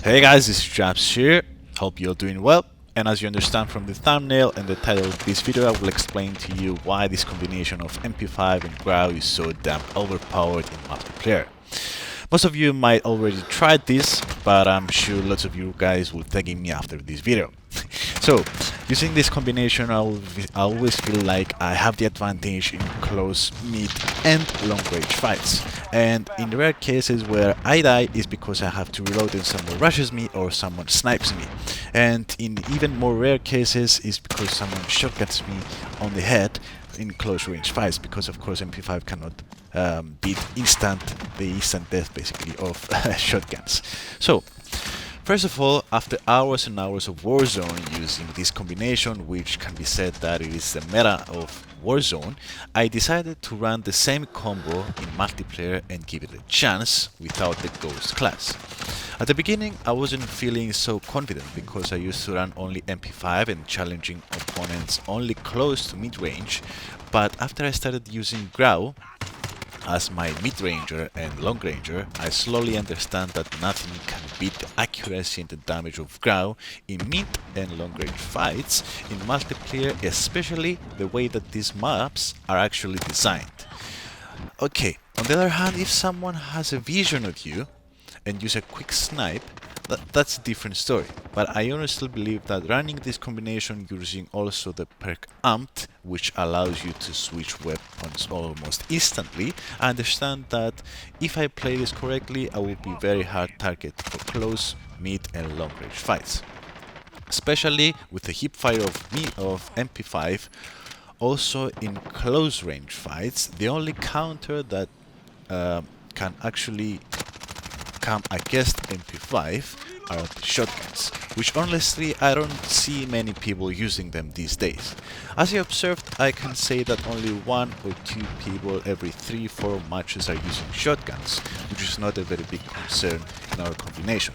Hey guys, this is Japs here. Hope you're doing well. And as you understand from the thumbnail and the title of this video, I will explain to you why this combination of MP5 and GRAU is so damn overpowered in multiplayer. Most of you might already tried this, but I'm sure lots of you guys will thank me after this video. So, using this combination, I always feel like I have the advantage in close, mid, and long-range fights. And in rare cases where I die is because I have to reload and someone rushes me or someone snipes me. And in even more rare cases is because someone shotguns me on the head in close range fights, because of course MP5 cannot beat the instant death basically of shotguns. So, first of all, after hours and hours of Warzone using this combination, which can be said that it is the meta of Warzone, I decided to run the same combo in multiplayer and give it a chance without the Ghost class. At the beginning, I wasn't feeling so confident because I used to run only MP5 and challenging opponents only close to mid-range, but after I started using GRAU as my mid-ranger and long-ranger, I slowly understand that nothing can beat the accuracy and the damage of GRAU in mid and long-range fights in multiplayer, especially the way that these maps are actually designed. Okay, on the other hand, if someone has a vision of you and use a quick snipe, that's a different story. But I honestly believe that running this combination using also the perk Amped, which allows you to switch weapons almost instantly, I understand that if I play this correctly, I will be very hard target for close, mid and long range fights. Especially with the hipfire of MP5, also in close range fights, the only counter that can actually come against MP5 are the shotguns, which honestly I don't see many people using them these days. As you observed, I can say that only 1 or 2 people every 3-4 matches are using shotguns, which is not a very big concern in our combination.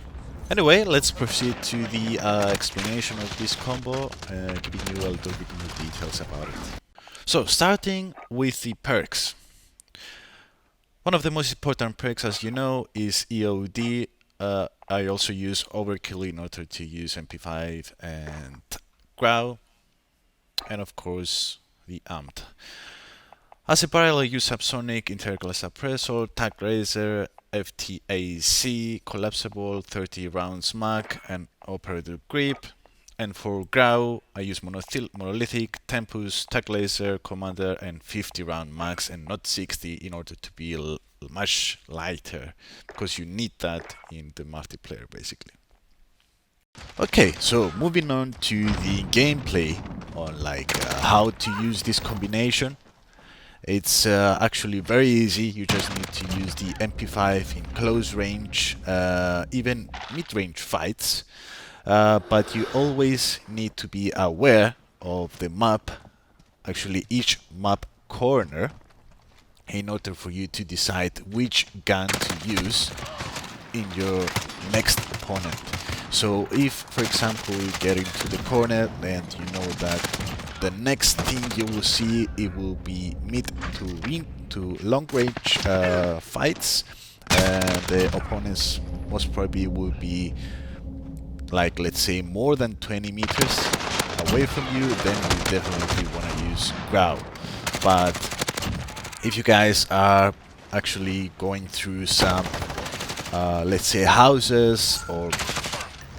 Anyway, let's proceed to the explanation of this combo, giving you a little bit more details about it. So, starting with the perks. One of the most important perks, as you know, is EOD. I also use Overkill in order to use MP5 and GRAU, and of course the Amped. As a barrel, I use Subsonic, Interglass Suppressor, Tag Razor, FTAC, Collapsible, 30 rounds mag, and Operator Grip. And for GRAU, I use Monolithic, Tempus, Tag Laser, Commander, and 50 round max, and not 60 in order to be much lighter, because you need that in the multiplayer basically. Okay, so moving on to the gameplay on how to use this combination. It's actually very easy. You just need to use the MP5 in close range, even mid-range fights. But you always need to be aware of the map, actually each map corner, in order for you to decide which gun to use in your next opponent. So if, for example, you get into the corner and you know that the next thing you will see, it will be mid to long range fights, the opponents most probably will be like, let's say, more than 20 meters away from you, then you definitely want to use GRAU. But if you guys are actually going through some, let's say, houses or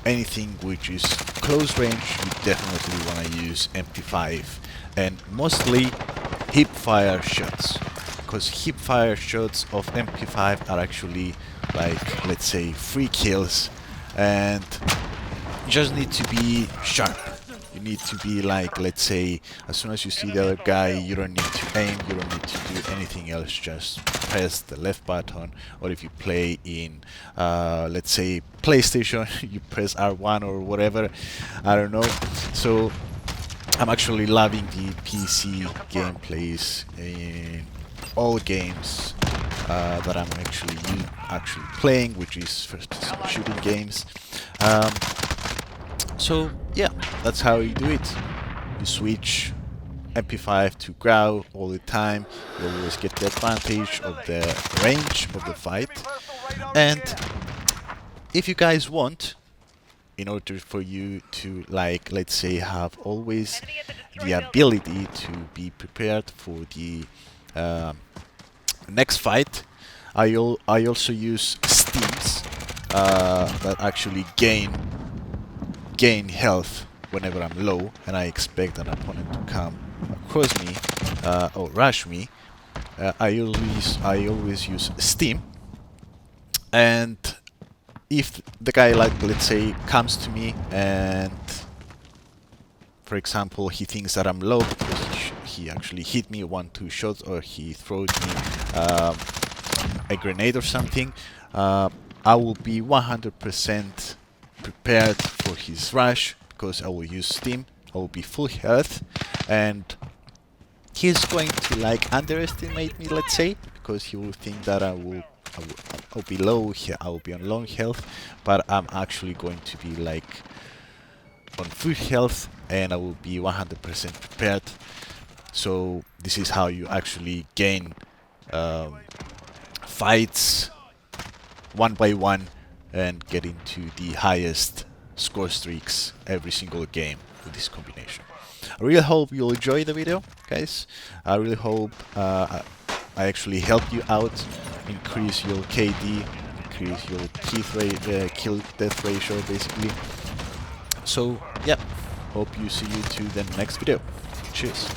anything which is close range, you definitely want to use MP5 and mostly hipfire shots, because hipfire shots of MP5 are actually like, let's say, free kills, and you just need to be sharp. You need to be like, let's say, as soon as you see the other guy, you don't need to aim, you don't need to do anything else, just press the left button, or if you play in, let's say, PlayStation, you press R1 or whatever, I don't know. So, I'm actually loving the PC gameplays in all games that I'm actually playing, which is first-person shooting games. So yeah, that's how you do it. You switch MP5 to GRAU all the time. You always get the advantage of the range of the fight. And if you guys want, in order for you to, like, let's say, have always the ability to be prepared for the next fight, I also use steams that actually gain health whenever I'm low and I expect an opponent to come across me or rush me. I always use steam, and if the guy, like, let's say, comes to me and, for example, he thinks that I'm low because he actually hit me 1-2 shots, or he throws me a grenade or something, I will be 100% prepared for his rush because I will use steam. I will be full health, and he's going to, like, underestimate me, let's say, because he will think that I'll be low, I will be on low health, but I'm actually going to be, like, on full health, and I will be 100% prepared. So this is how you actually gain fights one by one and get into the highest score streaks every single game with this combination. I really hope you'll enjoy the video, guys. I really hope I actually help you out, increase your KD, increase your kill death ratio, basically. So yeah, hope you see you to the next video. Cheers.